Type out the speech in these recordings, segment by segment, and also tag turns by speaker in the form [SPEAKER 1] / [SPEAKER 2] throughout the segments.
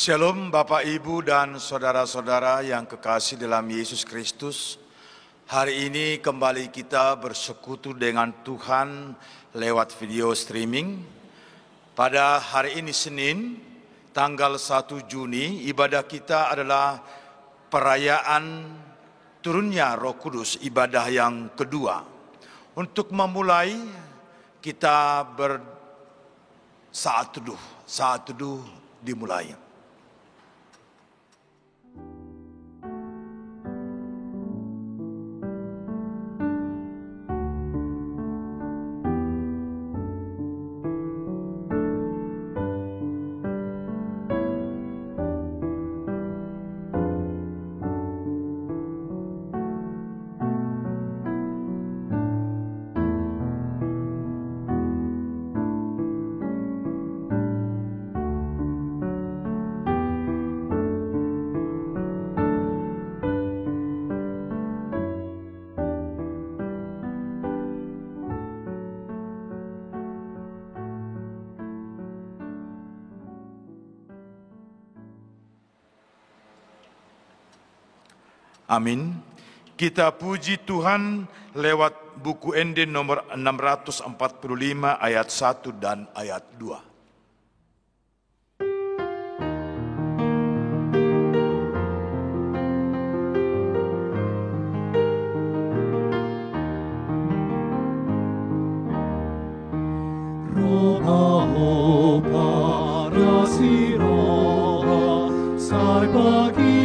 [SPEAKER 1] Shalom Bapak Ibu dan saudara-saudara yang kekasih dalam Yesus Kristus. Hari ini kembali kita bersekutu dengan Tuhan lewat video streaming. Pada hari ini Senin, tanggal 1 Juni, ibadah kita adalah perayaan turunnya Roh Kudus, ibadah yang kedua. Untuk memulai, kita saat teduh dimulai. Amin. Kita puji Tuhan lewat buku Ende nomor 645 ayat 1 dan ayat 2.
[SPEAKER 2] Roh para sira sai pagi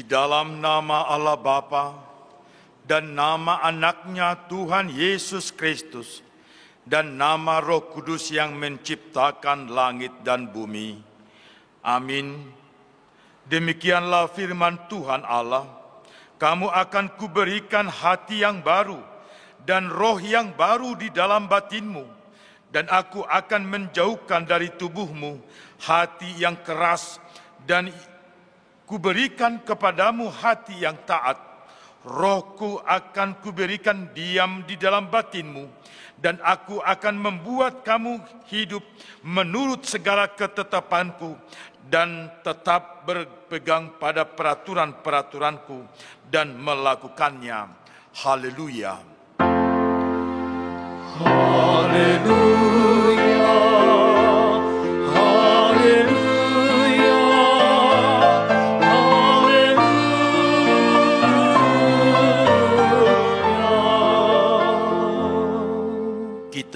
[SPEAKER 1] Dalam nama Allah Bapa dan nama anaknya Tuhan Yesus Kristus dan nama Roh Kudus yang menciptakan langit dan bumi. Amin. Demikianlah firman Tuhan Allah. Kamu akan kuberikan hati yang baru dan roh yang baru di dalam batinmu. Dan aku akan menjauhkan dari tubuhmu hati yang keras dan kuberikan kepadamu hati yang taat. Rohku akan kuberikan diam di dalam batinmu, dan aku akan membuat kamu hidup menurut segala ketetapanku, dan tetap berpegang pada peraturan-peraturanku, dan melakukannya. Haleluya.
[SPEAKER 2] Haleluya.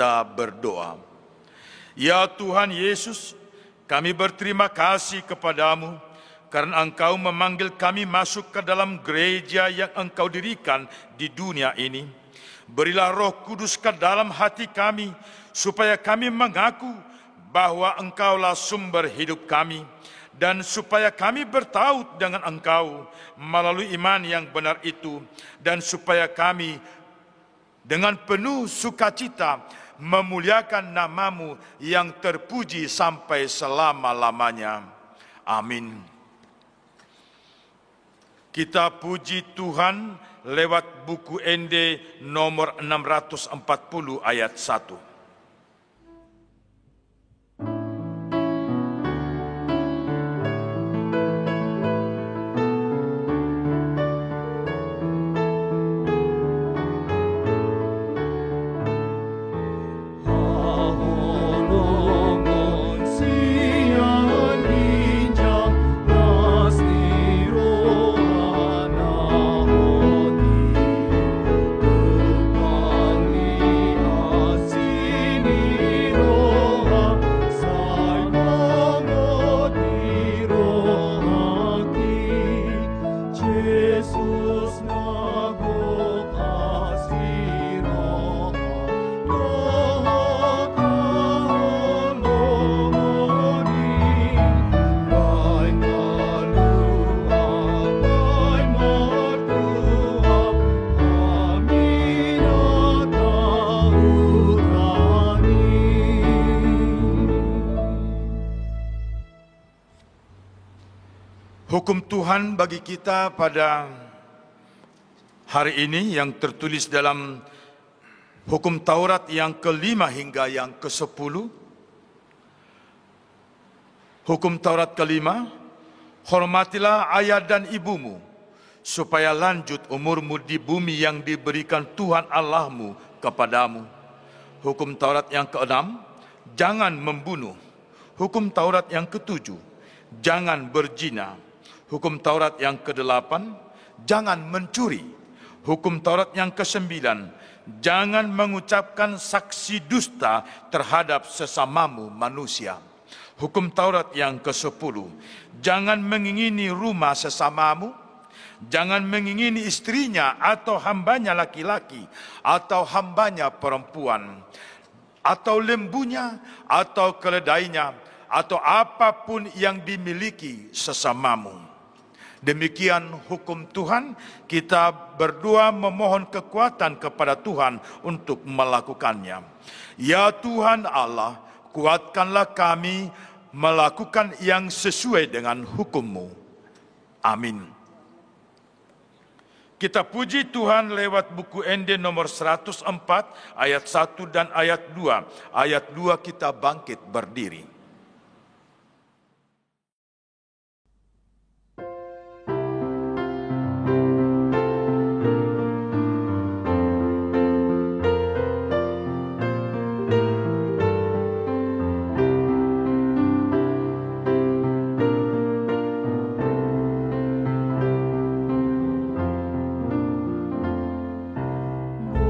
[SPEAKER 1] Kita berdoa. Ya Tuhan Yesus, kami berterima kasih kepadamu karena Engkau memanggil kami masuk ke dalam gereja yang Engkau dirikan di dunia ini. Berilah Roh Kudus ke dalam hati kami supaya kami mengaku bahwa Engkaulah sumber hidup kami, dan supaya kami bertaut dengan Engkau melalui iman yang benar itu, dan supaya kami dengan penuh sukacita memuliakan nama-Mu yang terpuji sampai selama-lamanya. Amin. Kita puji Tuhan lewat buku ND nomor 640 ayat 1. Hukum Tuhan bagi kita pada hari ini yang tertulis dalam Hukum Taurat yang ke-5 hingga yang ke-10. Hukum Taurat ke-5, hormatilah ayah dan ibumu, supaya lanjut umurmu di bumi yang diberikan Tuhan Allahmu kepadamu. Hukum Taurat yang ke-6, jangan membunuh. Hukum Taurat yang ke-7, jangan berzina. Hukum Taurat yang ke-8, jangan mencuri. Hukum Taurat yang ke-9, jangan mengucapkan saksi dusta terhadap sesamamu manusia. Hukum Taurat yang ke-10, jangan mengingini rumah sesamamu, jangan mengingini istrinya atau hambanya laki-laki atau hambanya perempuan, atau lembunya atau keledainya, atau apapun yang dimiliki sesamamu. Demikian hukum Tuhan, kita berdoa memohon kekuatan kepada Tuhan untuk melakukannya. Ya Tuhan Allah, kuatkanlah kami melakukan yang sesuai dengan hukum-Mu. Amin. Kita puji Tuhan lewat buku ND nomor 104 ayat 1 dan ayat 2. Ayat 2 kita bangkit berdiri.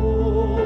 [SPEAKER 2] Oh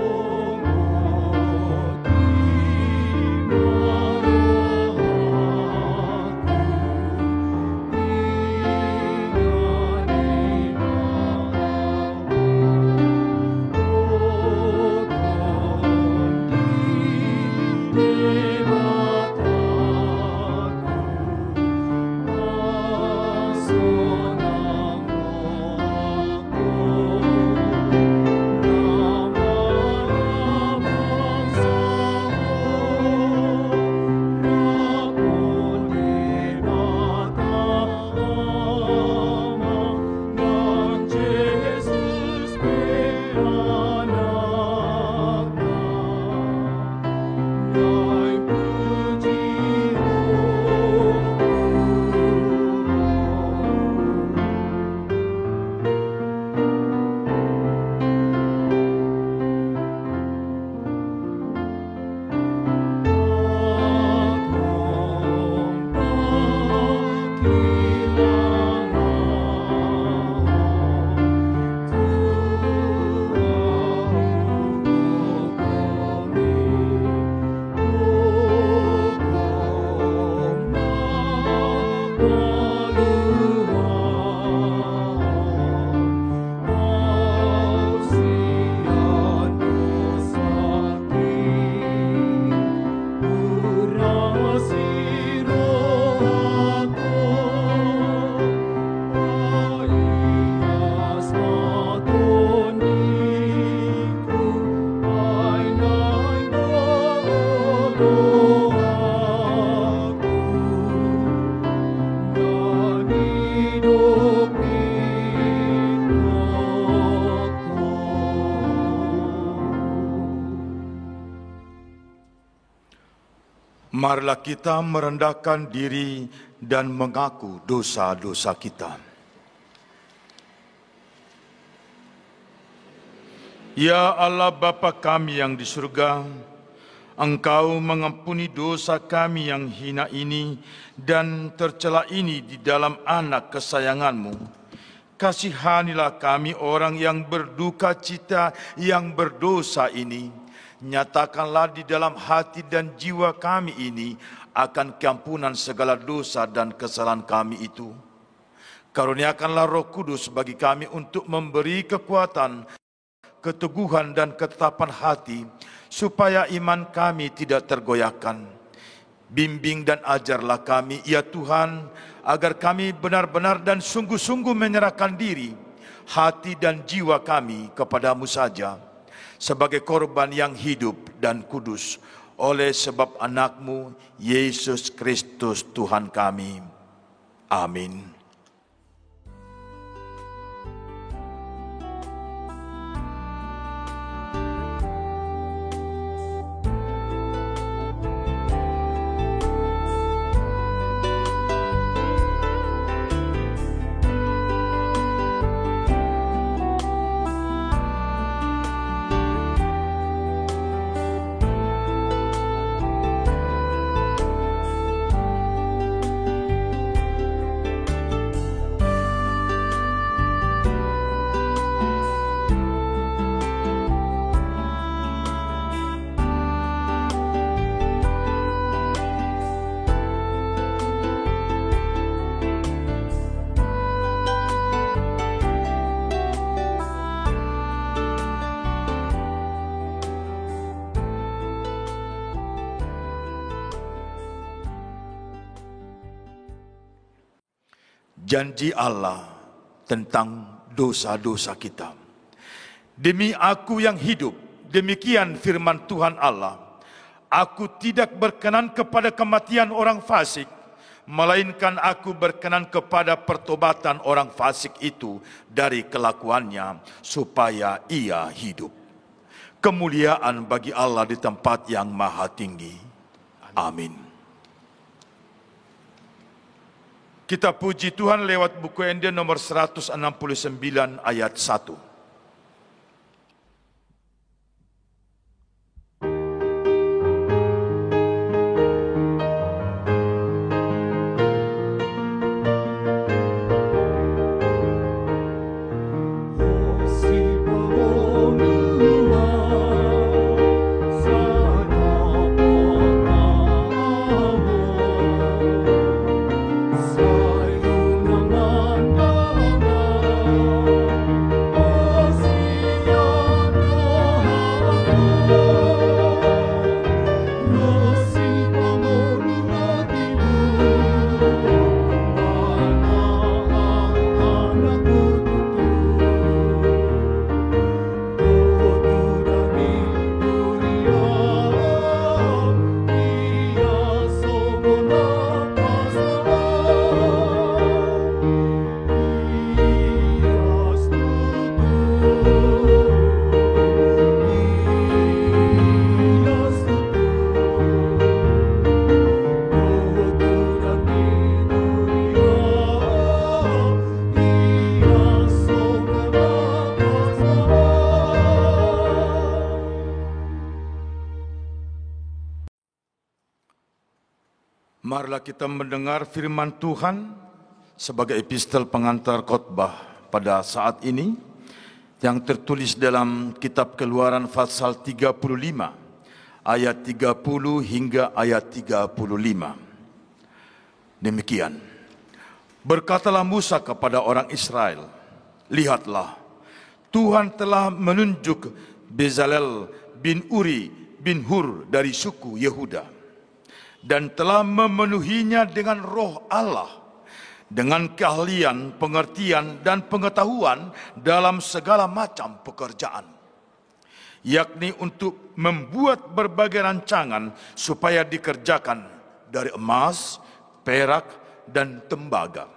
[SPEAKER 1] Marilah kita merendahkan diri dan mengaku dosa-dosa kita. Ya Allah Bapa kami yang di surga, Engkau mengampuni dosa kami yang hina ini dan tercela ini di dalam anak kesayangan-Mu. Kasihanilah kami orang yang berduka cita yang berdosa ini. Nyatakanlah di dalam hati dan jiwa kami ini akan keampunan segala dosa dan kesalahan kami itu. Karuniakanlah Roh Kudus bagi kami untuk memberi kekuatan, keteguhan dan ketetapan hati, supaya iman kami tidak tergoyahkan. Bimbing dan ajarlah kami, ya Tuhan, agar kami benar-benar dan sungguh-sungguh menyerahkan diri, hati dan jiwa kami kepadamu saja, sebagai korban yang hidup dan kudus, oleh sebab anak-Mu, Yesus Kristus Tuhan kami. Amin. Janji Allah tentang dosa-dosa kita. Demi aku yang hidup, demikian firman Tuhan Allah, aku tidak berkenan kepada kematian orang fasik, melainkan aku berkenan kepada pertobatan orang fasik itu dari kelakuannya, supaya ia hidup. Kemuliaan bagi Allah di tempat yang maha tinggi. Amin. Kita puji Tuhan lewat buku Ende nomor 169 ayat 1. Marilah kita mendengar firman Tuhan sebagai epistel pengantar khotbah pada saat ini yang tertulis dalam kitab Keluaran pasal 35 ayat 30 hingga ayat 35. Demikian. Berkatalah Musa kepada orang Israel, lihatlah, Tuhan telah menunjuk Bezalel bin Uri bin Hur dari suku Yehuda, dan telah memenuhinya dengan roh Allah, dengan keahlian, pengertian, dan pengetahuan dalam segala macam pekerjaan, yakni untuk membuat berbagai rancangan supaya dikerjakan dari emas, perak, dan tembaga,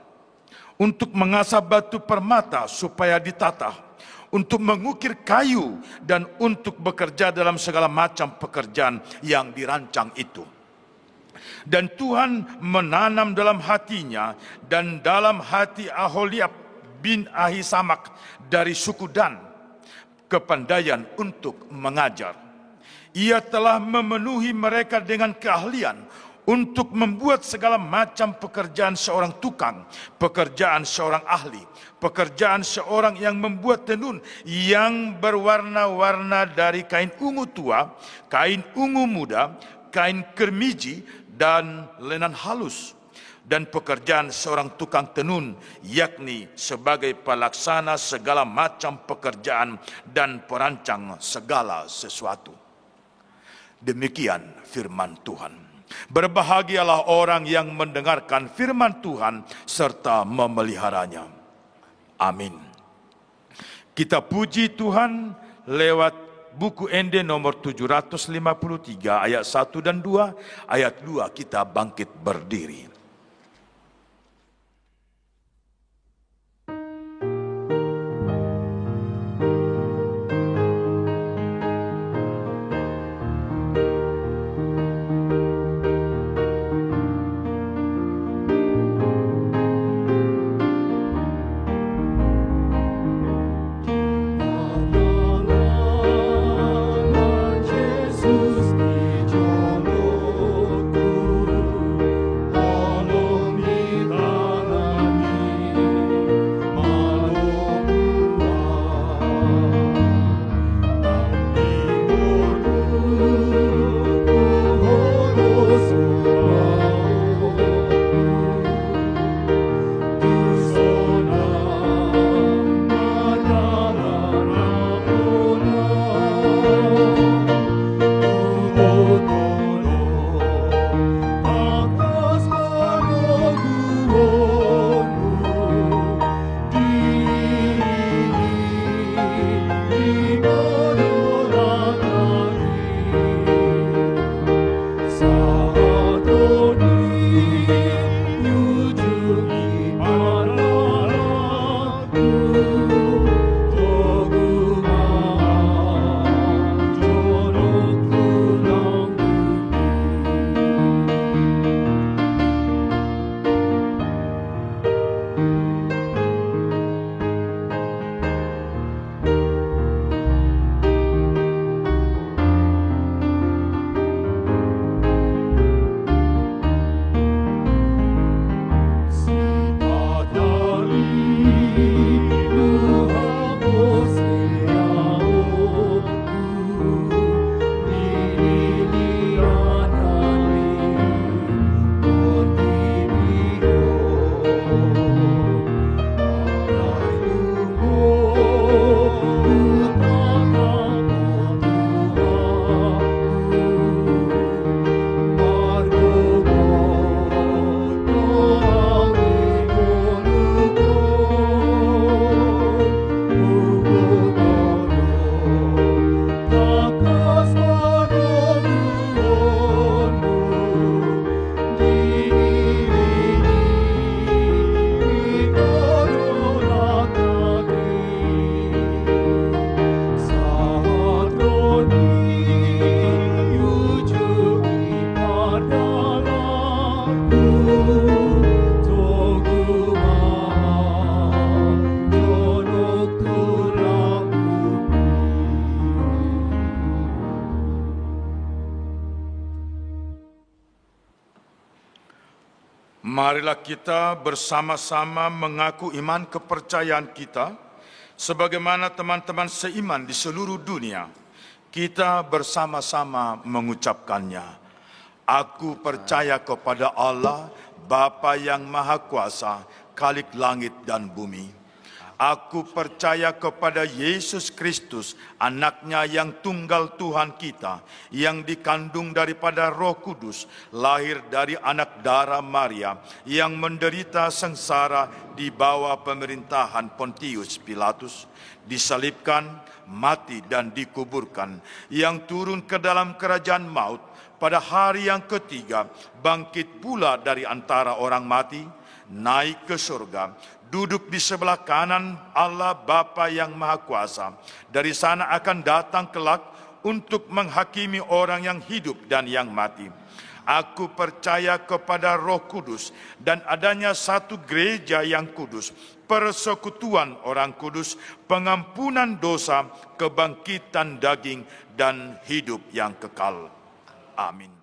[SPEAKER 1] untuk mengasah batu permata supaya ditata, untuk mengukir kayu, dan untuk bekerja dalam segala macam pekerjaan yang dirancang itu. Dan Tuhan menanam dalam hatinya dan dalam hati Aholiab bin Ahisamak dari suku Dan kepandaian untuk mengajar. Ia telah memenuhi mereka dengan keahlian untuk membuat segala macam pekerjaan seorang tukang, pekerjaan seorang ahli, pekerjaan seorang yang membuat tenun yang berwarna-warna dari kain ungu tua, kain ungu muda, kain kermiji, dan lenan halus. Dan pekerjaan seorang tukang tenun, yakni sebagai pelaksana segala macam pekerjaan dan perancang segala sesuatu. Demikian firman Tuhan. Berbahagialah orang yang mendengarkan firman Tuhan serta memeliharanya. Amin. Kita puji Tuhan lewat buku ND nomor 753 ayat 1 dan 2. Ayat 2 kita bangkit berdiri. Marilah kita bersama-sama mengaku iman kepercayaan kita, sebagaimana teman-teman seiman di seluruh dunia. Kita bersama-sama mengucapkannya. Aku percaya kepada Allah, Bapa yang Maha Kuasa, Khalik langit dan bumi. Aku percaya kepada Yesus Kristus, anaknya yang tunggal Tuhan kita, yang dikandung daripada Roh Kudus, lahir dari anak darah Maria, yang menderita sengsara di bawah pemerintahan Pontius Pilatus, disalibkan, mati dan dikuburkan, yang turun ke dalam kerajaan maut, pada hari yang ketiga bangkit pula dari antara orang mati, naik ke surga, duduk di sebelah kanan Allah Bapa yang Maha Kuasa. Dari sana akan datang kelak untuk menghakimi orang yang hidup dan yang mati. Aku percaya kepada Roh Kudus dan adanya satu gereja yang kudus, persekutuan orang kudus, pengampunan dosa, kebangkitan daging, dan hidup yang kekal. Amin.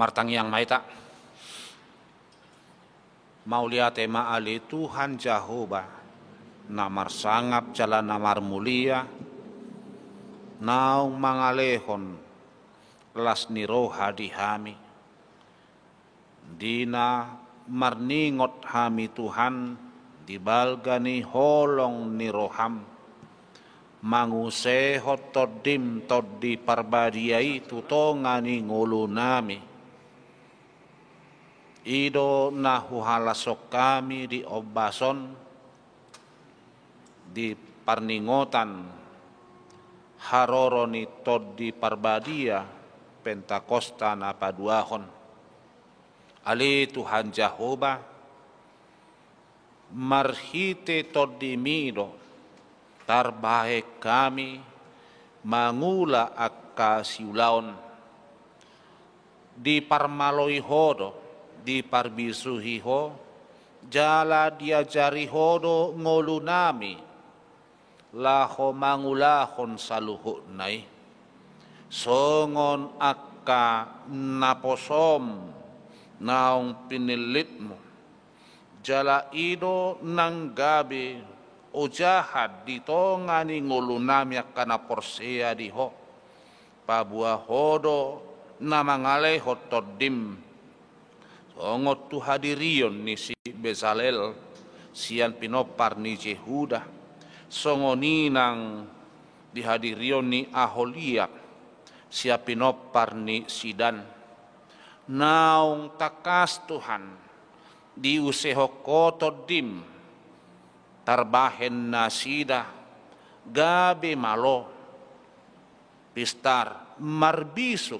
[SPEAKER 3] Martang yang maita maulia tema ali Tuhan Jehovah namar sangap jalan namar mulia naung mangalehon las niro hadi hami dina marningot hami Tuhan tibalgani holong ni roham, mangusehot todim todi parbadiai tutongani ngulu nami. Ido nahuhalasok kami di obason, di parningotan, haroroni todi parbadia, pentakosta na paduahon. Ali Tuhan Jehovah, marhite todi mido, tarbahe kami, mangula akka siulaon, di parmaloi hodo, di parbisuhi ho, jala diajari hodo ngolu nami, laho mangulahon saluhut nai, songon akka naposom naong pinilitmu, jala ido nang gabi o jahat dito ngani ngulu nami akka naporsea diho, pabuah hodo na mangalay hotodim, songot tu hadirion ni si Bezalel, sian pinopar ni Jehuda, songoninang dihadirion ni Aholiab, siya pinopar ni Sidan. Naung takas Tuhan, diuseho kotodim, tarbahen na sida, gabi malo, pistar, marbisuk,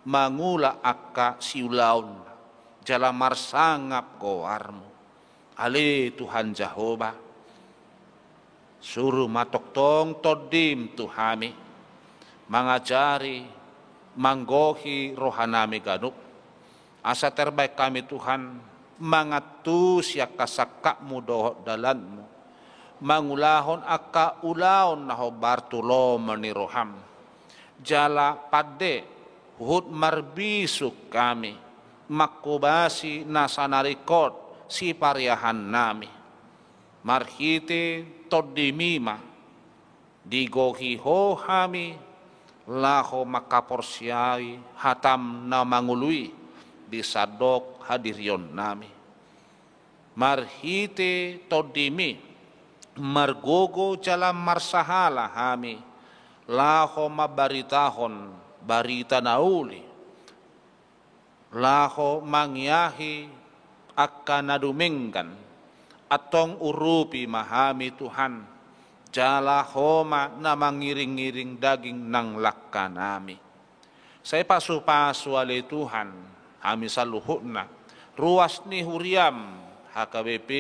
[SPEAKER 3] mangula akka siulaun, jala marsangap koarmu. Ali Tuhan Jehovah, suruh matoktong todim Tuhami, mangajari, manggohi rohanami ganuk, asa terbaik kami Tuhan, mangatus ya kasakakmu dohot dalanmu, mangulahon akka ulaon naho bartulo meniroham, jala pade, hut marbisuk kami, makubasi nasanarikot si pariahan nami, marhite todimima, digohiho hami, laho makaporsyai hatam na mangului, disadok hadirion nami. Marhite todimi, margogo jalam marsahala hami, laho mabaritahon barita nauli, laho mangyahi akan nadumingkan, atong urupi mahami Tuhan, jala homa na mangiring-iring daging ng lakka nami. Sa pasu-pasu ali Tuhan, kami saluhut na, ruas ni Huriam, HKBP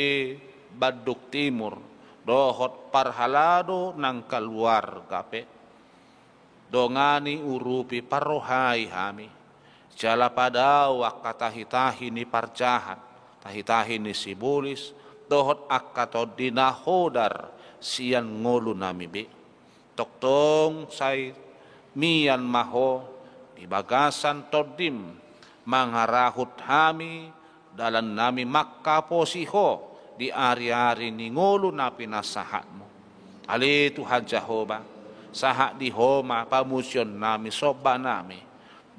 [SPEAKER 3] Baduk Timur, dohot parhalado ng kaluarga pe, dongani urupi parohay hami, jala padawak katahitahi ni parjahat, tahitahi ni sibulis, dohot akato dinahodar siyan ngolu nami be. Toktong say miyan maho, ibagasan todim, mangarahut hami, dalan nami makaposiho, di ari-ari ni ngolu na pinasahatmu. Ali Tuhan Jehovah, saha di homa pamusyon nami soba nami,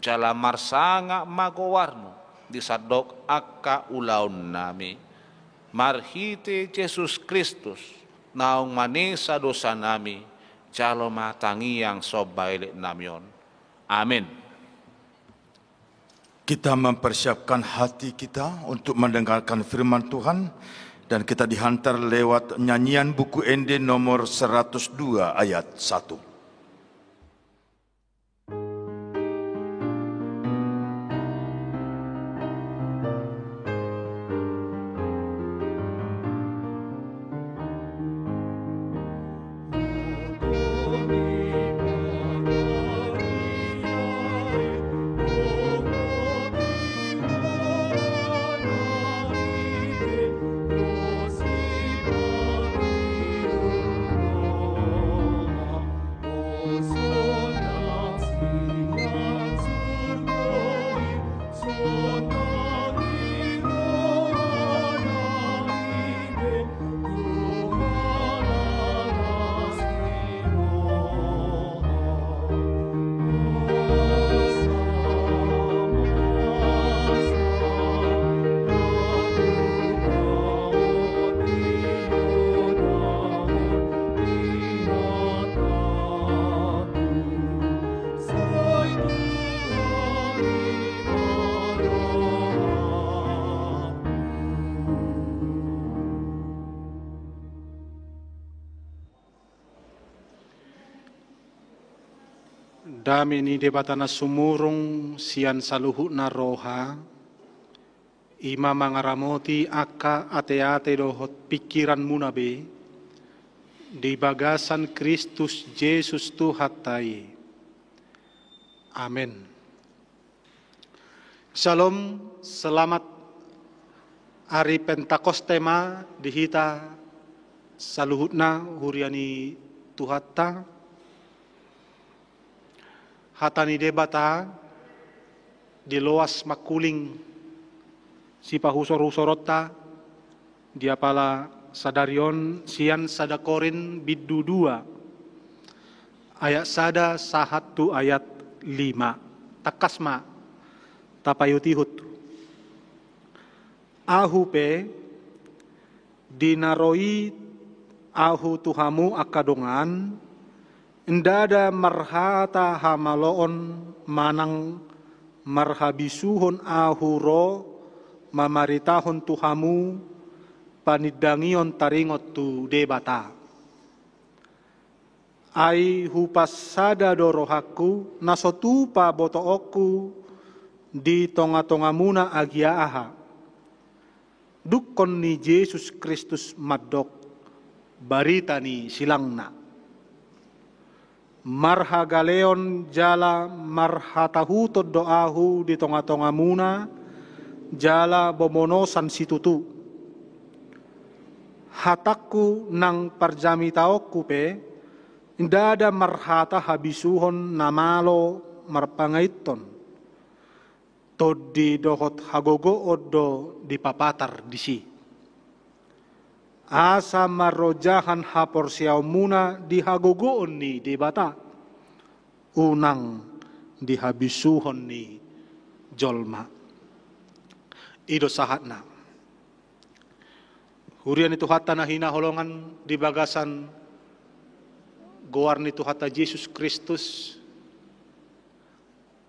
[SPEAKER 3] jala marsanga magowarmu, disadok akka ulaun nami. Marhite Yesus Kristus, naong manisa dosa nami, jalo matangiyang sobailik namion. Amin.
[SPEAKER 1] Kita mempersiapkan hati kita untuk mendengarkan firman Tuhan, dan kita dihantar lewat nyanyian buku Ende nomor 102 ayat 1.
[SPEAKER 4] Dami ni debatana sumurung sian saluhutna roha, ima mangaramoti aka ate-ate dohot pikiran munabe, di bagasan Kristus Yesus Tuhatai. Amin. Shalom, selamat hari Pentakostema dihita saluhutna huriani Tuhata. Hatani debata di loas makuling si pahusor-husorota dia pala sadarion sian sadakorin biddu 2 ayat sada sahatu ayat 5 takasma tapayutihut ahu pe dinaroi ahu tuhamu akadongan endada marhata hamaloon manang marhabisuhon ahuro mamaritahon tuhamu panidangion taringot tu debata. Ai hupasada dorohaku nasotupa botooku di tonga-tongamuna agiaaha. Dukkon ni Yesus Kristus maddok barita ni silangna. Marhagaleon jala marhatahutod doahu di tonga-tonga muna jala bomonosan situtu. Hatakku nang parjamitaokku pe indada marhata habisuhon namalo marpangaiton. Todi dohot hagogo odo di papatar disi. Asa marojahan hapor siaw muna dihagogoon ni debata. Unang dihabisuhon ni jolma. Ido sahatna. Hurian itu hata na hinaholongan di bagasan goar ni Tuhata Yesus Kristus.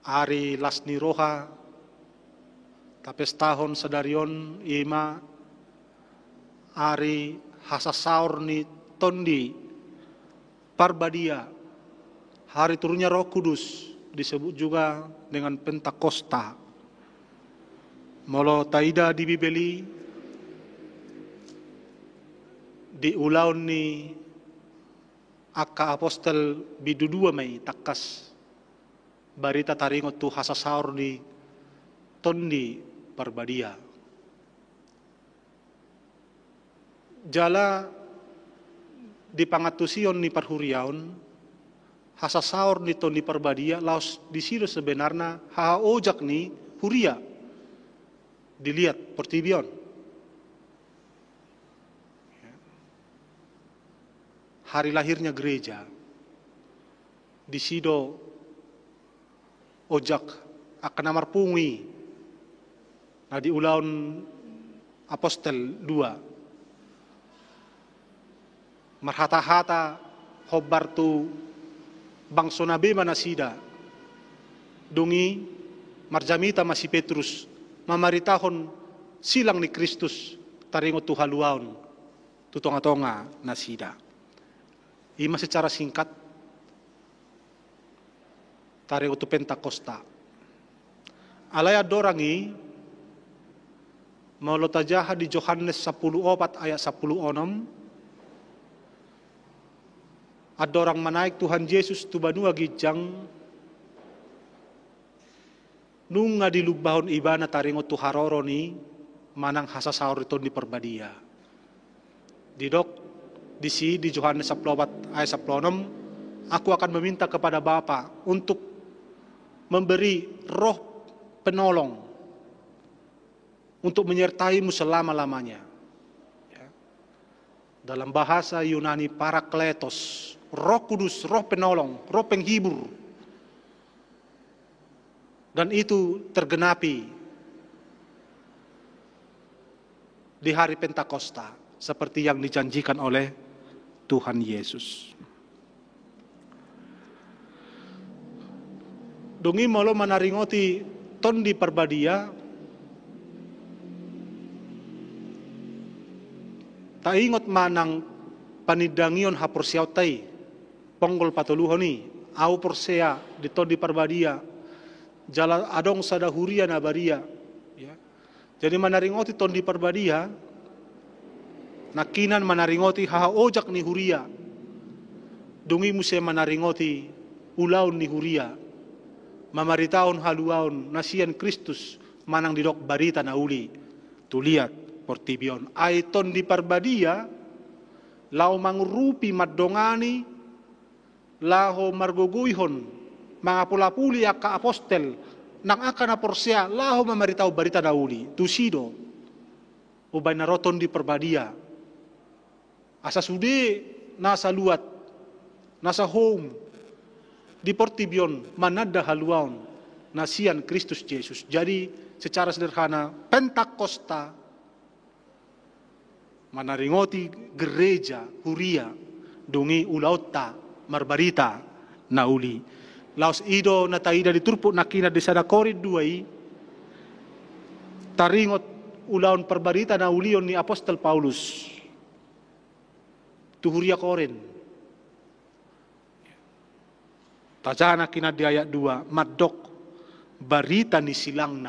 [SPEAKER 4] Ari lasni roha. Tapes tahun sadarion ima ari hasasaur ni tondi parbadia hari turunnya Roh Kudus disebut juga dengan Pentakosta. Molo taida di Bibeli di ulaun ni aka apostel bidu 2 mai takas barita taringot tu hasasaur ni tondi parbadia. Jala di pangatusion ni parhuriaon hasasaur ni tondi parbadia laos di sido sebenarnya haojak ni huria dilihat pertibion. Hari lahirnya gereja di sido ojak akan amar pungi nah di ulaun apostel 2 marhata-hata hobar tu bangso nabe manasida dungi marjamita masih Petrus mamaritahon silang ni Kristus taringot tu haluaon tu tonga-tonga nasida. Ima secara singkat taringot tu Pentakosta. Alaya dorangi maulotajaha di Yohanes 10:4 ayat 10:6 ada orang menaik Tuhan Yesus tu banua gijang nunga di lubahon ibana taringot tu haroro ni manang hasasaur itu di perbadia. Didok di Yohanes 10:4 ayat 10:6 aku akan meminta kepada Bapa untuk memberi roh penolong untuk menyertaimu selama-lamanya. Ya. Dalam bahasa Yunani Parakletos, Roh Kudus, roh penolong, roh penghibur. Dan itu tergenapi di hari Pentakosta seperti yang dijanjikan oleh Tuhan Yesus. Dungi molo manaringoti ton di perbadia taingot manang panidangion hapor siautai ponggol patuluhoni au persea di ton di perbadia, jala adong sada huria na baria. Ya. Jadi manaringoti ton di perbadia, nakinan manaringoti haha ojak ni huria, dungi muse manaringoti ulaun ni huria, mamaritaon haluaon nasian Kristus manang didok barita na uli, tuliat portibion. Aiton di perbadia, lau mangurupi madongani, laho margoguihon, mga pulapuli ka apostel, nang akan na porsya, laho mamaritaw barita na uli, tusido, ubay naroton di perbadia. Asa sude, nasa luat, nasa home, di portibion, manada haluaon, nasian Kristus Yesus. Jadi secara sederhana, Pentakosta, manaringoti gereja, huria, dungi ulauta, marbarita, nauli. Laos ido na taida di turpo nakina di sada korid duai, taringot ulaon perbarita na ulion ni Apostol Paulus. Tuhuria korin. Tajana kina di ayat 2, madok barita ni silang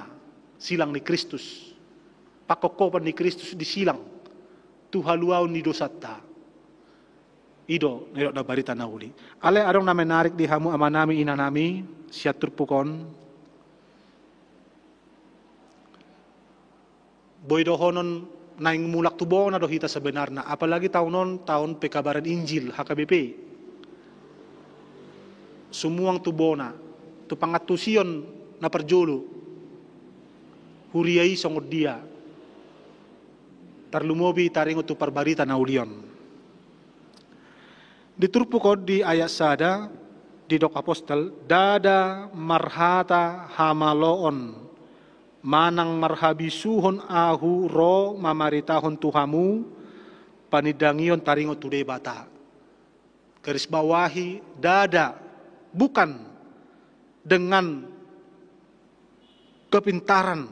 [SPEAKER 4] ni Kristus. Pakokopan ni Kristus di silang. Tuhaluaw ni dosata. Ido na barita na uli. Ale adong na menarik di hamu amanami inanami siya turpukon. Boydohonon naing mulak tubo na dohita sebenarnya. Apalagi tahun pekabaran Injil HKBP. Sumuang tubo na. Tu pangatusion na perjulu. Huriai songod dia. Tarlumobi taringo tu parbarita na ulion. Diturpu ko di ayat sada di dok apostol dada marhata hamaloon manang marhabisuhon ahu ro mamaritahon tuhamu panidangion taringo tude bata. Garis bawahi dada bukan dengan kepintaran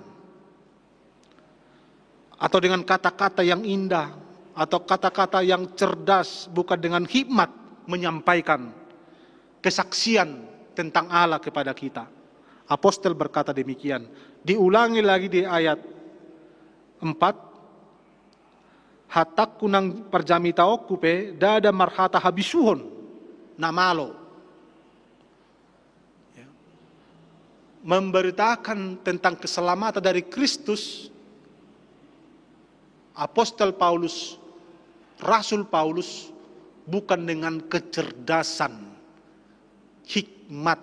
[SPEAKER 4] atau dengan kata-kata yang indah atau kata-kata yang cerdas, bukan dengan hikmat menyampaikan kesaksian tentang Allah kepada kita. Apostel berkata demikian. Diulangi lagi di ayat 4. Hatak kunang perjamita okupe dada marhata habisuhon namalo. Memberitakan tentang keselamatan dari Kristus. Apostel Paulus, Rasul Paulus, bukan dengan kecerdasan, hikmat,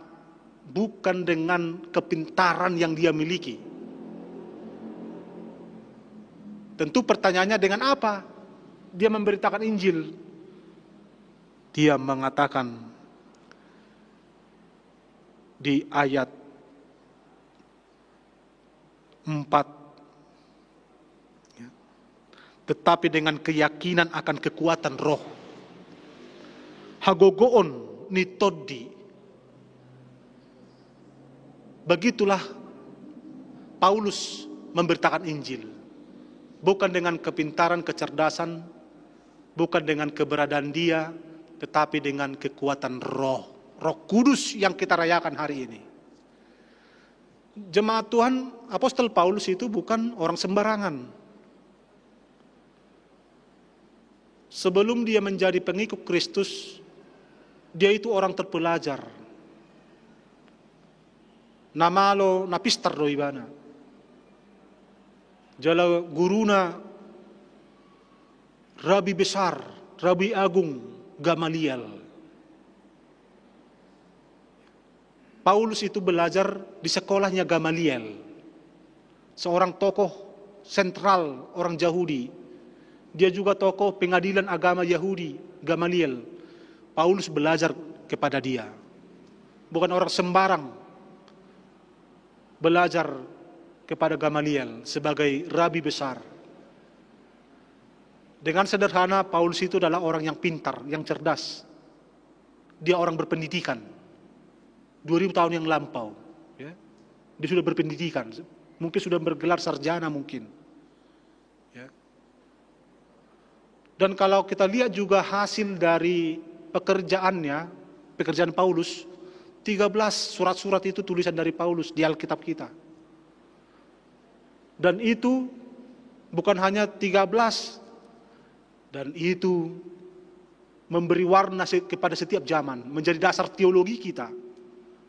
[SPEAKER 4] bukan dengan kepintaran yang dia miliki. Tentu pertanyaannya dengan apa dia memberitakan Injil? Dia mengatakan di ayat 4, tetapi dengan keyakinan akan kekuatan roh. Hagogoon ni todi. Begitulah Paulus memberitakan Injil. Bukan dengan kepintaran, kecerdasan, bukan dengan keberadaan dia, tetapi dengan kekuatan roh. Roh Kudus yang kita rayakan hari ini. Jemaat Tuhan, Apostol Paulus itu bukan orang sembarangan. Sebelum dia menjadi pengikut Kristus, dia itu orang terpelajar. Namalo napistar do ibana. Jala guruna Rabi besar, Rabi agung Gamaliel. Paulus itu belajar di sekolahnya Gamaliel. Seorang tokoh sentral orang Yahudi. Dia juga tokoh pengadilan agama Yahudi, Gamaliel. Paulus belajar kepada dia. Bukan orang sembarang belajar kepada Gamaliel sebagai rabi besar. Dengan sederhana, Paulus itu adalah orang yang pintar, yang cerdas. Dia orang berpendidikan. 2000 tahun yang lampau. Ya. Dia sudah berpendidikan. Mungkin sudah bergelar sarjana mungkin. Dan kalau kita lihat juga hasil dari pekerjaan Paulus, 13 surat-surat itu tulisan dari Paulus di Alkitab kita. Dan itu bukan hanya 13, dan itu memberi warna kepada setiap zaman, menjadi dasar teologi kita,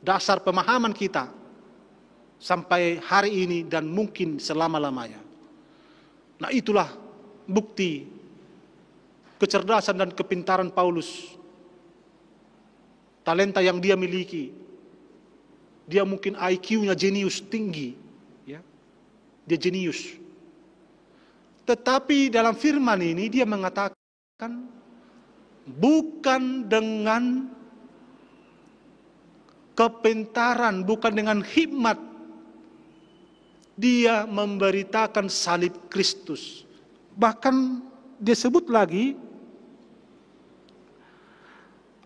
[SPEAKER 4] dasar pemahaman kita, sampai hari ini dan mungkin selama-lamanya. Nah, itulah bukti kecerdasan dan kepintaran Paulus. Talenta yang dia miliki. Dia mungkin IQ-nya jenius tinggi. Ya. Dia jenius. Tetapi dalam firman ini dia mengatakan, bukan dengan kepintaran, bukan dengan hikmat, dia memberitakan salib Kristus. Bahkan dia sebut lagi,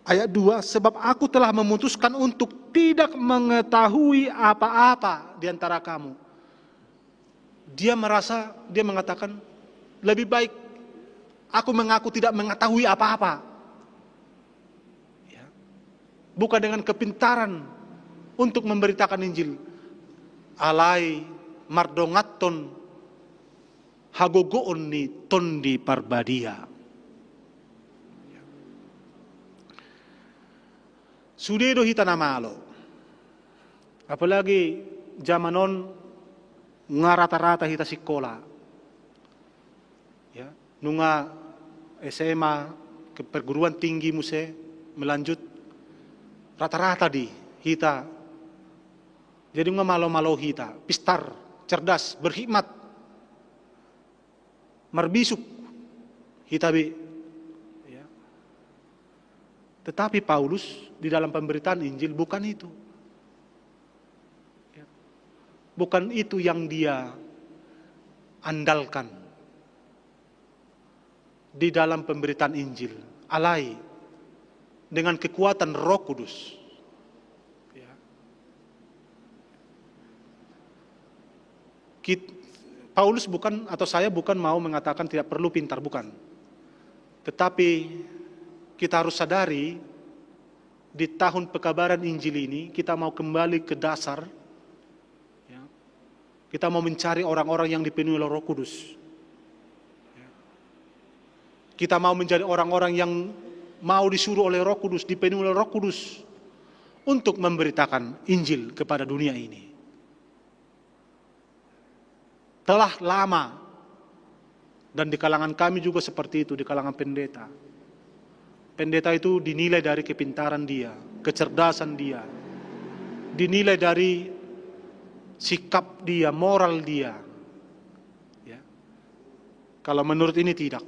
[SPEAKER 4] ayat 2, sebab aku telah memutuskan untuk tidak mengetahui apa-apa di antara kamu. Dia mengatakan, lebih baik aku mengaku tidak mengetahui apa-apa. Ya. Bukan dengan kepintaran untuk memberitakan Injil. Alai mardongaton hagogoon ni tondi parbadia. Sudedo hita namalo. Apalagi zamanon nga rata-rata hita sekolah. Ya, nunga SMA ke perguruan tinggi muse melanjut rata-rata di hita. Jadi nga malo-malo hita, pistar, cerdas, berhikmat, marbisuk hita bi. Tetapi Paulus di dalam pemberitaan Injil bukan itu. Bukan itu yang dia andalkan di dalam pemberitaan Injil. Alai dengan kekuatan Roh Kudus. Paulus bukan, atau saya bukan mau mengatakan tidak perlu pintar, bukan. Tetapi kita harus sadari, di tahun pekabaran Injil ini, kita mau kembali ke dasar. Ya. Kita mau mencari orang-orang yang dipenuhi oleh Roh Kudus. Ya. Kita mau menjadi orang-orang yang mau disuruh oleh Roh Kudus, dipenuhi oleh Roh Kudus, untuk memberitakan Injil kepada dunia ini. Telah lama, dan di kalangan kami juga seperti itu, di kalangan pendeta. Pendeta itu dinilai dari kepintaran dia, kecerdasan dia, dinilai dari sikap dia, moral dia. Ya. Kalau menurut ini tidak.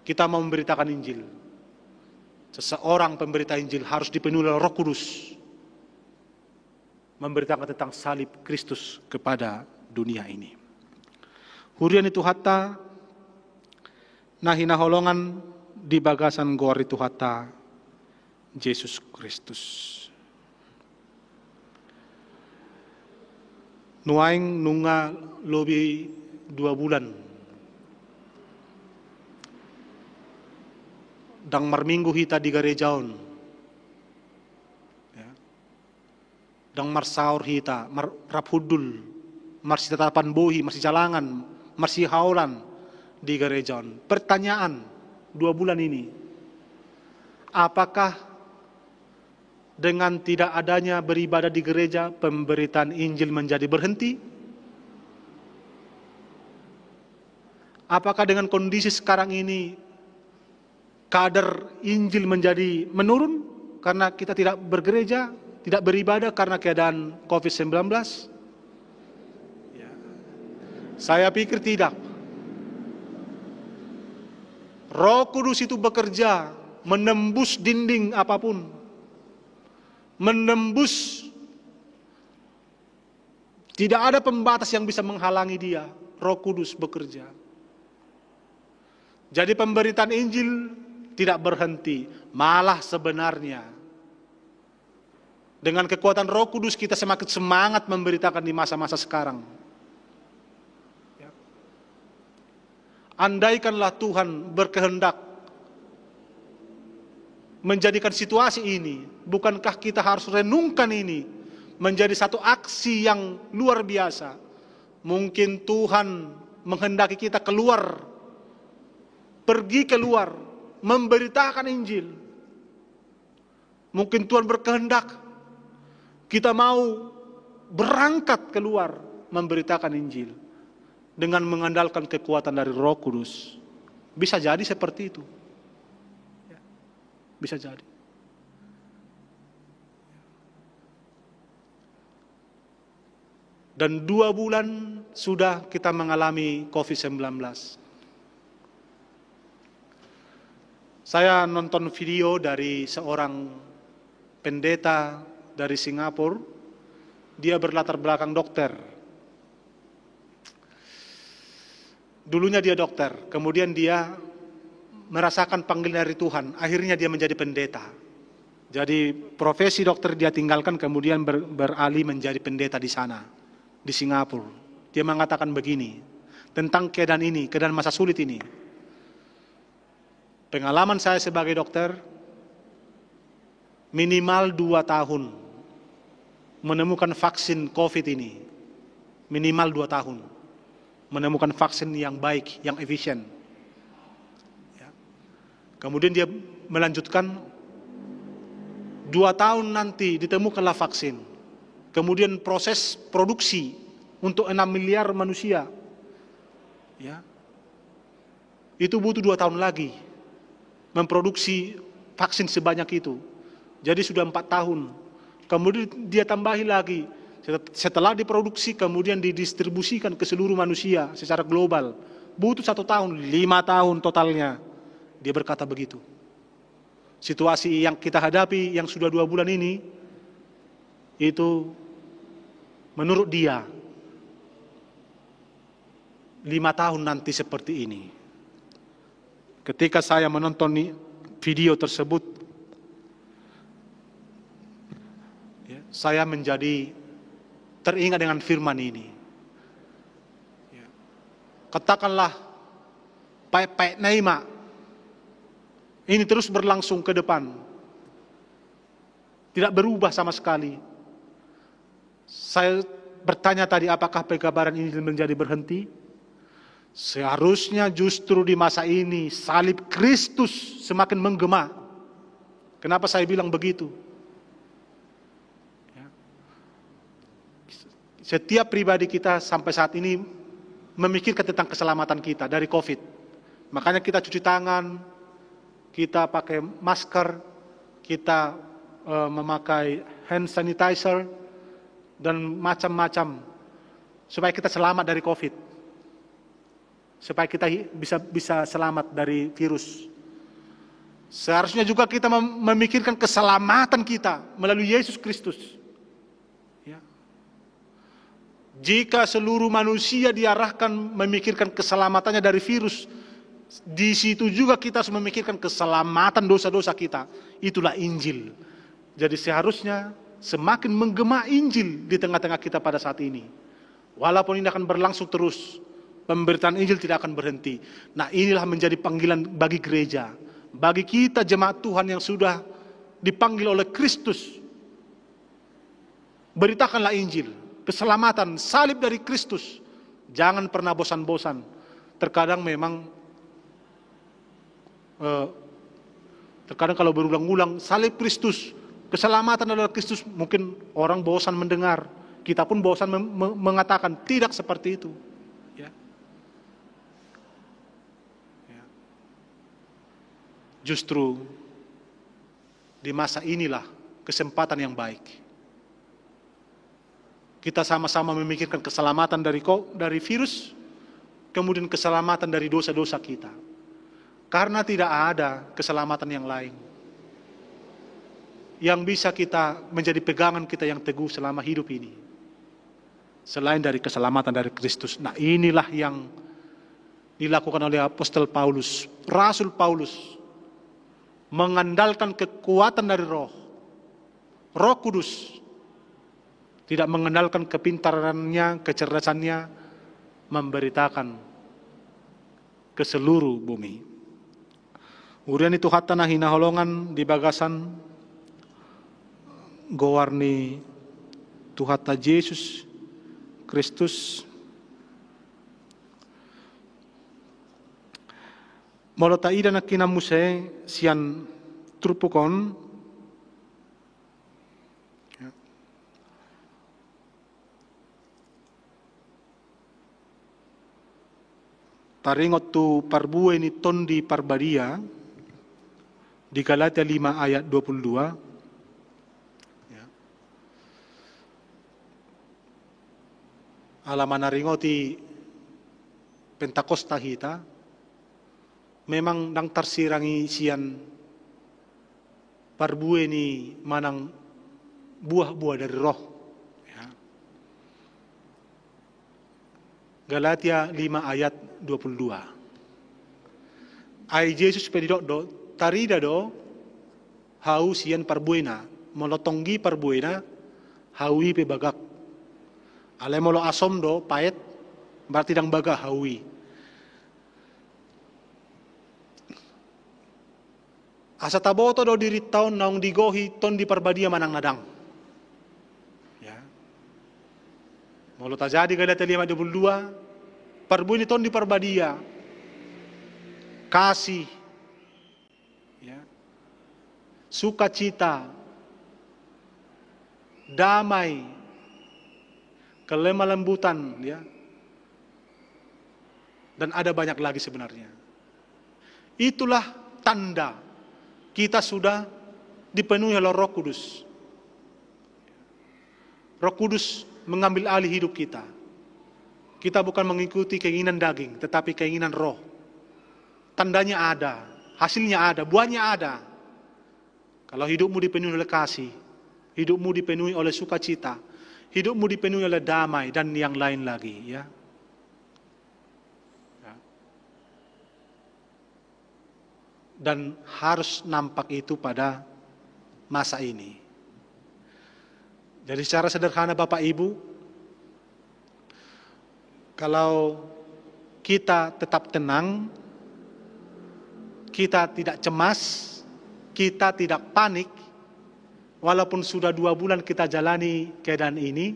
[SPEAKER 4] Kita mau memberitakan Injil. Seseorang pemberita Injil harus dipenuhi oleh Roh Kudus, memberitakan tentang salib Kristus kepada dunia ini. Hurian itu hatta nahina holongan di bagasan gor itu hatta Yesus Kristus. Nuaing nunga lobi 2 bulan. Dang marminggu hita di garejaon. Ya. Dang marsaur hita, raphudul, marsi tatapan bohi, marsi jalangan, marsi haulan di garejaon. Pertanyaan 2 bulan ini, apakah dengan tidak adanya beribadah di gereja, pemberitaan Injil menjadi berhenti? Apakah dengan kondisi sekarang ini, kadar Injil menjadi menurun karena kita tidak bergereja, tidak beribadah karena keadaan COVID-19? Ya. Saya pikir tidak. Roh Kudus itu bekerja menembus dinding apapun, menembus, tidak ada pembatas yang bisa menghalangi dia. Roh Kudus bekerja. Jadi pemberitaan Injil tidak berhenti, malah sebenarnya dengan kekuatan Roh Kudus kita semakin semangat memberitakan di masa-masa sekarang. Andaikanlah Tuhan berkehendak menjadikan situasi ini? Bukankah kita harus renungkan ini menjadi satu aksi yang luar biasa? Mungkin Tuhan menghendaki kita keluar, pergi keluar, memberitakan Injil. Mungkin Tuhan berkehendak kita mau berangkat keluar memberitakan Injil dengan mengandalkan kekuatan dari Roh Kudus. Bisa jadi seperti itu. Bisa jadi. Dan 2 bulan sudah kita mengalami COVID-19. Saya nonton video dari seorang pendeta dari Singapura. Dia berlatar belakang dokter. Dulunya dia dokter, kemudian dia merasakan panggilan dari Tuhan. Akhirnya dia menjadi pendeta. Jadi profesi dokter dia tinggalkan, kemudian beralih menjadi pendeta di sana, di Singapura. Dia mengatakan begini tentang keadaan ini, keadaan masa sulit ini. Pengalaman saya sebagai dokter, minimal 2 tahun menemukan vaksin COVID ini. Minimal 2 tahun menemukan vaksin yang baik, yang efisien. Ya. Kemudian dia melanjutkan, 2 tahun nanti ditemukanlah vaksin. Kemudian proses produksi untuk 6 miliar manusia. Ya. Itu butuh 2 tahun lagi memproduksi vaksin sebanyak itu. Jadi sudah 4 tahun. Kemudian dia tambahi lagi, setelah diproduksi kemudian didistribusikan ke seluruh manusia secara global, butuh 1 tahun, 5 tahun totalnya. Dia berkata begitu. Situasi yang kita hadapi yang sudah 2 bulan ini, itu menurut dia 5 tahun nanti seperti ini. Ketika saya menonton video tersebut, saya menjadi teringat dengan firman ini. Katakanlah, Pai Naima, ini terus berlangsung ke depan. Tidak berubah sama sekali. Saya bertanya tadi, apakah pengabaran ini menjadi berhenti? Seharusnya justru di masa ini salib Kristus semakin menggema. Kenapa saya bilang begitu? Setiap pribadi kita sampai saat ini memikirkan tentang keselamatan kita dari COVID. Makanya kita cuci tangan, kita pakai masker, kita memakai hand sanitizer, dan macam-macam supaya kita selamat dari COVID. Supaya kita bisa selamat dari virus. Seharusnya juga kita memikirkan keselamatan kita melalui Yesus Kristus. Jika seluruh manusia diarahkan memikirkan keselamatannya dari virus, di situ juga kita harus memikirkan keselamatan dosa-dosa kita. Itulah Injil. Jadi seharusnya semakin menggema Injil di tengah-tengah kita pada saat ini. Walaupun ini akan berlangsung terus, pemberitaan Injil tidak akan berhenti. Nah, inilah menjadi panggilan bagi gereja, bagi kita jemaat Tuhan yang sudah dipanggil oleh Kristus. Beritakanlah Injil, keselamatan, salib dari Kristus. Jangan pernah bosan-bosan. Terkadang memang, terkadang kalau berulang-ulang, salib Kristus, keselamatan adalah Kristus, mungkin orang bosan mendengar. Kita pun bosan mengatakan, tidak seperti itu. Ya. Ya. Justru di masa inilah kesempatan yang baik. Kita sama-sama memikirkan keselamatan dari virus, kemudian keselamatan dari dosa-dosa kita. Karena tidak ada keselamatan yang lain yang bisa kita menjadi pegangan kita yang teguh selama hidup ini, selain dari keselamatan dari Kristus. Nah, inilah yang dilakukan oleh Apostel Paulus, Rasul Paulus, mengandalkan kekuatan dari Roh Kudus. Tidak mengandalkan kepintarannya, kecerdasannya, memberitakan ke seluruh bumi. Urian itu hatta na hinaholongan di bagasan gowarni Tuhata Yesus Kristus molota ida na kinamuse sian trupukon taringot tu parbue ni tondi parbadia di Galatia 5 ayat 22. Alaman naringoti Pentakosta hita, memang nang tersirangi sian parbue ni manang buah-buah dari roh. Ya. Galatia 5 ayat 22. Ai Yesus pedidok do tarida do hau sian parbuena molotonggi parbuena haui pe bagak. Ale molo asom do paet berarti dang baga haui. Asa taboto do diri taon naung digohi ton di parbadia manang nadang. Ya. Molo tajadi Galatia 5:22 parbuini ton di parbadia kasih, ya, sukacita, damai, kelemah lembutan, ya, dan ada banyak lagi sebenarnya. Itulah tanda kita sudah dipenuhi oleh Roh Kudus. Roh Kudus mengambil alih hidup kita. Kita bukan mengikuti keinginan daging, tetapi keinginan roh. Tandanya ada, hasilnya ada, buahnya ada. Kalau hidupmu dipenuhi oleh kasih, hidupmu dipenuhi oleh sukacita, hidupmu dipenuhi oleh damai dan yang lain lagi, ya. Dan harus nampak itu pada masa ini. Jadi secara sederhana Bapak Ibu, kalau kita tetap tenang, kita tidak cemas, kita tidak panik, walaupun sudah 2 bulan kita jalani keadaan ini,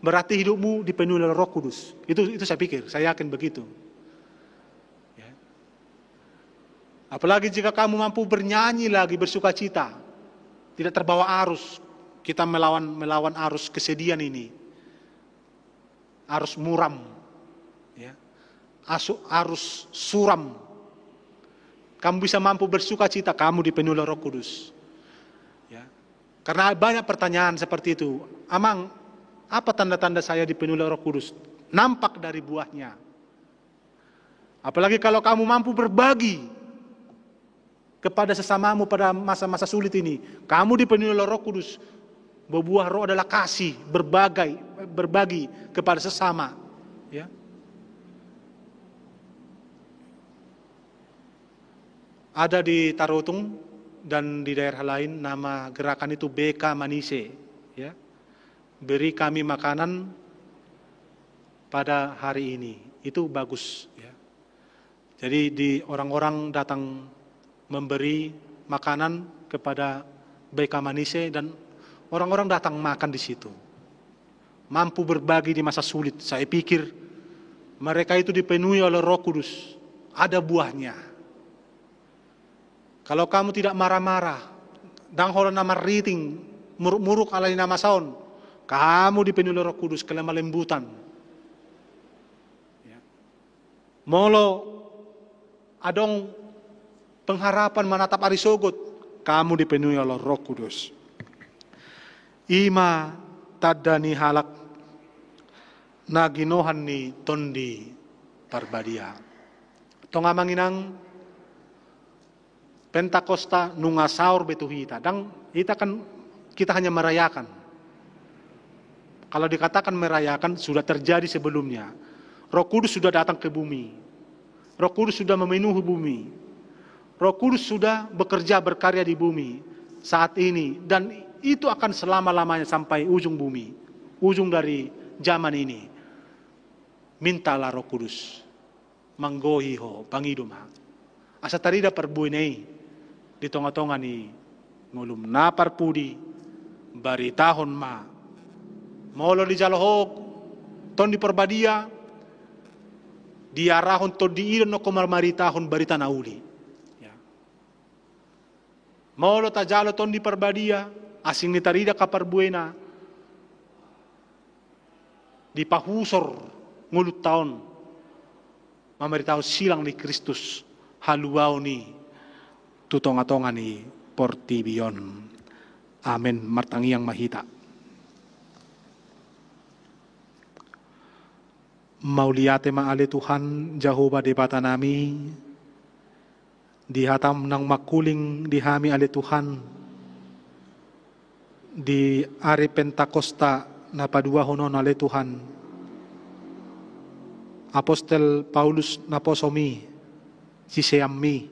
[SPEAKER 4] berarti hidupmu dipenuhi oleh Roh Kudus. Itu saya pikir, saya yakin begitu. Ya. Apalagi jika kamu mampu bernyanyi lagi, bersukacita, tidak terbawa arus. Kita melawan arus kesedihan ini, arus muram, ya, arus suram. Kamu bisa mampu bersukacita, kamu dipenuhi oleh Roh Kudus. Ya. Karena banyak pertanyaan seperti itu. Amang, apa tanda-tanda saya dipenuhi oleh Roh Kudus? Nampak dari buahnya. Apalagi kalau kamu mampu berbagi kepada sesamamu pada masa-masa sulit ini. Kamu dipenuhi oleh Roh Kudus. Buah roh adalah kasih, berbagi kepada sesama. Ya. Ada di Tarutung dan di daerah lain nama gerakan itu Beka Manise, ya. Beri kami makanan pada hari ini. Itu bagus, ya. Jadi orang-orang datang memberi makanan kepada Beka Manise dan orang-orang datang makan di situ. Mampu berbagi di masa sulit. Saya pikir mereka itu dipenuhi oleh Roh Kudus. Ada buahnya. Kalau kamu tidak marah-marah, dang hola nama riting, muruk-muruk alai nama saun, kamu dipenuhi oleh Roh Kudus, kelemah lembutan. Ya. Molo adong pengharapan menatap arisogot, kamu dipenuhi oleh Roh Kudus. Ima tadani halak naginohan ni tondi parbadia. Tongamanginang Pentakosta nungasaur betu hita. Dan kita hanya merayakan. Kalau dikatakan merayakan sudah terjadi sebelumnya. Roh Kudus sudah datang ke bumi. Roh Kudus sudah memenuhi bumi. Roh Kudus sudah bekerja berkarya di bumi saat ini dan itu akan selama-lamanya sampai ujung bumi, ujung dari zaman ini. Mintalah Roh Kudus, manggohiho, pangidum. asa tarida perbuinay di tonga-tonga ni ngulum na parpudi baritahon ma molo di jalohok ton di perbadia diarahon to di ilon no komarmaritahon barita nauli ya. Molo ta jalo ton di perbadia asing ni tarida kaparbuena di pahusor ngulut taon mamaritaw silang ni Kristus haluaw ni tutonga-tonga ni Portibion. Amen. Martangiang mahita. Mauliate maali Tuhan Jehovah di bata nami dihatam ng makuling dihami ali Tuhan di ari Pentakosta na padua honon ali Tuhan Apostel Paulus na posomi si siyammi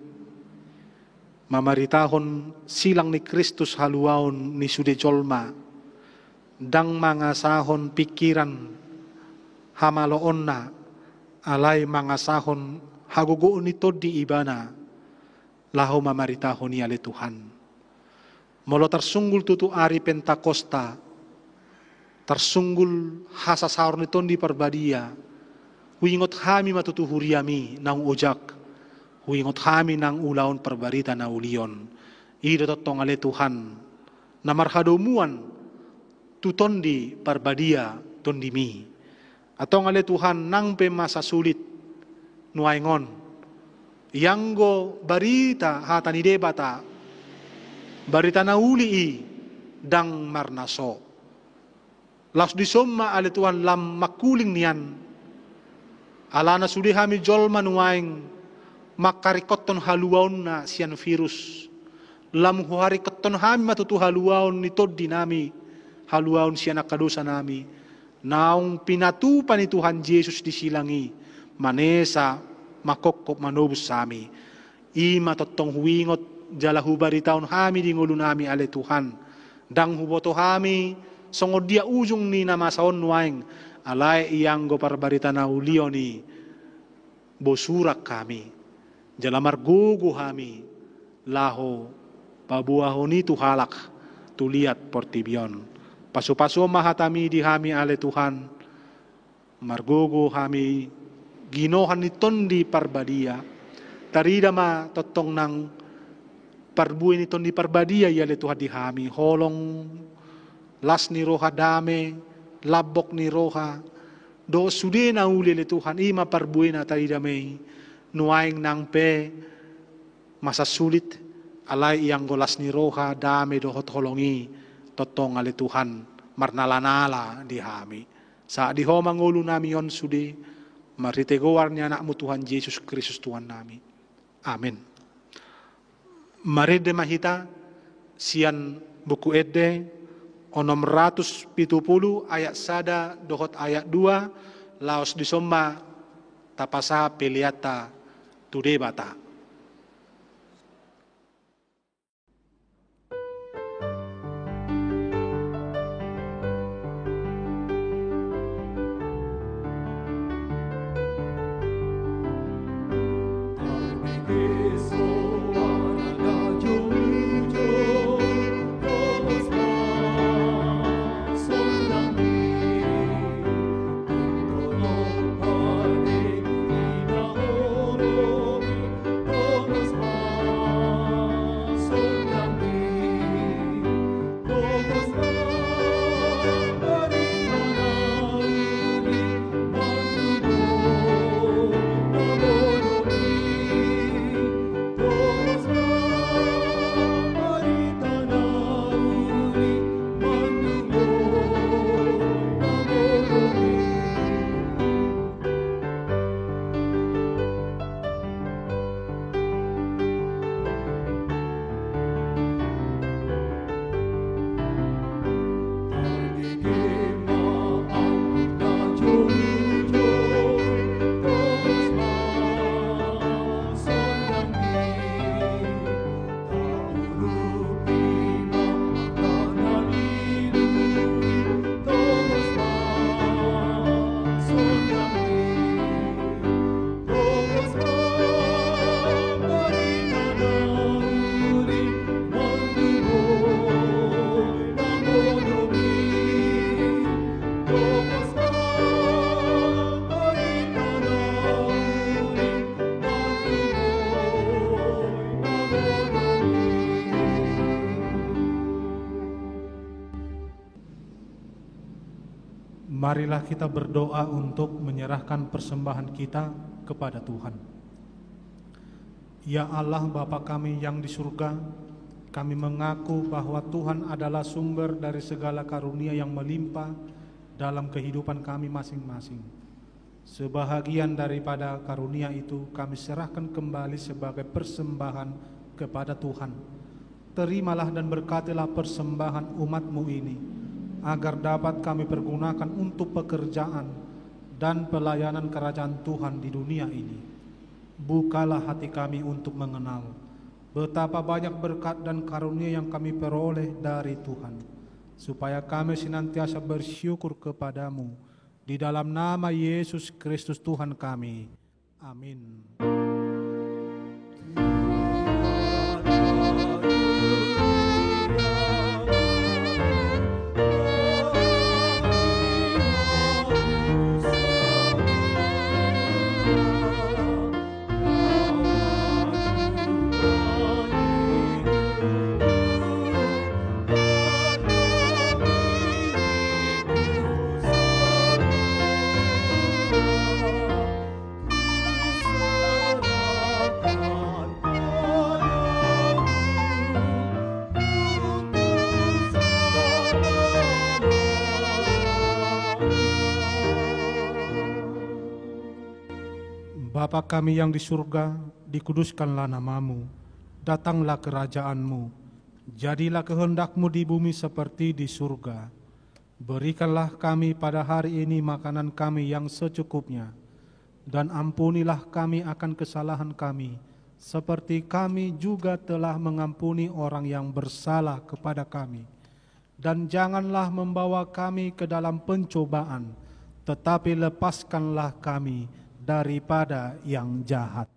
[SPEAKER 4] mamaritahon silang ni Kristus haluaon ni sudejolma dang mga sahon pikiran hamaloon na alay mga sahon hagugoon nito di ibana laho mamaritahon ni ali Tuhan molo tarsunggul tutu ari Pentakosta tarsunggul hasasahor nito di perbadia huingot kami matutuhuriami ng ojak huingot kami ng ulaon perbarita na ulion ida totong ali Tuhan na marhadomuan tuton di perbadia ton di mi atong ali Tuhan nang pemasasulit nuaingon yanggo barita hatani debata barita na uli dang marnaso las disomma ali Tuhan lam makuling niyan alana sudi hami jolma nuaing makarikoton haluaon na siyan virus lam huharikoton hami matutu haluaon nito dinami haluaon siya nakadosa nami naong pinatupan ni Tuhan Jesus di silangi manesa makokop manobus sami ima totong huingot jala hubaritaon hami di ngulo nami ale Tuhan dang huboto hami songod dia ujung ni namasaon nuaing alay iyang go parbarita na ulio ni bosurak kami jala margugu hami laho pabuaho ni tuhalak tuliat Portibion paso-paso mahatami di hami ale Tuhan margogo hami ginohan ni tondi parbadia tarida ma totong nang parbuin ni tondi parbadia yale Tuhan di hami holong las ni roha dame labok ni roha do sude na uli le Tuhan ima parbuin na tarida may nuaing nang pe masasulit alay iyang golas ni roha dame do hot holongi totong ali Tuhan marnalanala di hami sa di ho mangulo nami yon sudi maritegowar niya anakmu Tuhan Yesus Kristus Tuhan nami amen. Marede mahita sian buku ede onom 170 ayat 1 dohot ayat 2 laos disomma tapasa peliata tudebata. Marilah kita berdoa untuk menyerahkan persembahan kita kepada Tuhan. Ya Allah Bapa kami yang di surga, kami mengaku bahwa Tuhan adalah sumber dari segala karunia yang melimpah dalam kehidupan kami masing-masing. Sebahagian daripada karunia itu kami serahkan kembali sebagai persembahan kepada Tuhan. Terimalah dan berkatilah persembahan umat-Mu ini, agar dapat kami pergunakan untuk pekerjaan dan pelayanan kerajaan Tuhan di dunia ini. Bukalah hati kami untuk mengenal betapa banyak berkat dan karunia yang kami peroleh dari Tuhan, supaya kami senantiasa bersyukur kepadamu. Di dalam nama Yesus Kristus Tuhan kami. Amin. Bapa kami yang di surga, dikuduskanlah namamu, datanglah kerajaan-Mu, jadilah kehendak-Mu di bumi seperti di surga. Berikanlah kami pada hari ini makanan kami yang secukupnya, dan ampunilah kami akan kesalahan kami, seperti kami juga telah mengampuni orang yang bersalah kepada kami. Dan janganlah membawa kami ke dalam pencobaan, tetapi lepaskanlah kami daripada yang jahat.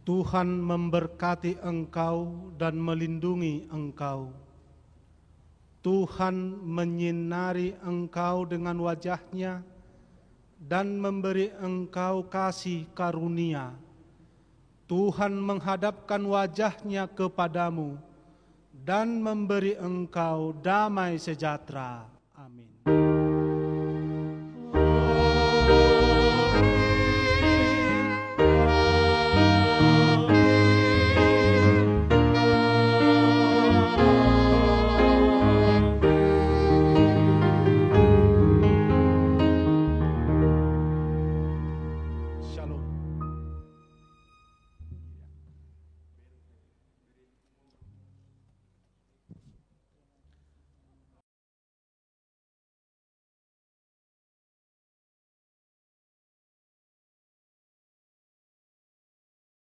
[SPEAKER 4] Tuhan memberkati engkau dan melindungi engkau. Tuhan menyinari engkau dengan wajah-Nya dan memberi engkau kasih karunia. Tuhan menghadapkan wajah-Nya kepadamu dan memberi engkau damai sejahtera. Amin.